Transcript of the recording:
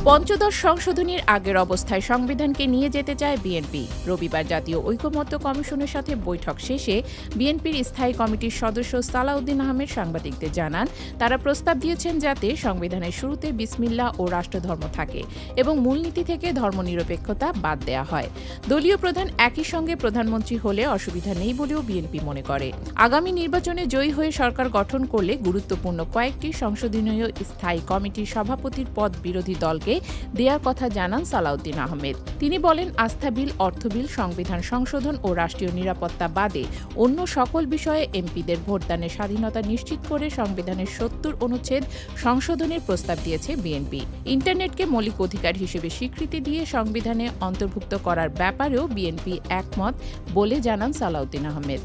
পঞ্চদশ সংশোধনীর আগের অবস্থায় সংবিধানকে নিয়ে যেতে চায় বিএনপি। রবিবার জাতীয় ঐকমত্য কমিশনের সাথে বৈঠক শেষে বিএনপির স্থায়ী কমিটির সদস্য সালাউদ্দিন আহমেদ সাংবাদিকদের জানান, তারা প্রস্তাব দিয়েছেন যাতে সংবিধানের শুরুতে বিসমিল্লাহ ও রাষ্ট্রধর্ম থাকে এবং মূলনীতি থেকে ধর্মনিরপেক্ষতা বাদ দেয়া হয়। দলীয় প্রধান একই সঙ্গে প্রধানমন্ত্রী হলে অসুবিধা নেই বলেও বিএনপি মনে করে। আগামী নির্বাচনে জয়ী হয়ে সরকার গঠন করলে গুরুত্বপূর্ণ কয়েকটি সংশোধনীয় স্থায়ী কমিটির সভাপতির পদ বিরোধী দলকে দেওয়ার কথা জানান সালাউদ্দিন আহমেদ। তিনি বলেন, আস্থা বিল, অর্থ বিল, সংবিধান সংশোধন ও রাষ্ট্রীয় নিরাপত্তা বাদে অন্য সকল বিষয়ে এমপিদের ভোটদানের স্বাধীনতা নিশ্চিত করে সংবিধানের ৭০ অনুচ্ছেদ সংশোধনের প্রস্তাব দিয়েছে বিএনপি। ইন্টারনেটকে মৌলিক অধিকার হিসেবে স্বীকৃতি দিয়ে সংবিধানে অন্তর্ভুক্ত করার ব্যাপারেও বিএনপি একমত বলে জানান সালাউদ্দিন আহমেদ।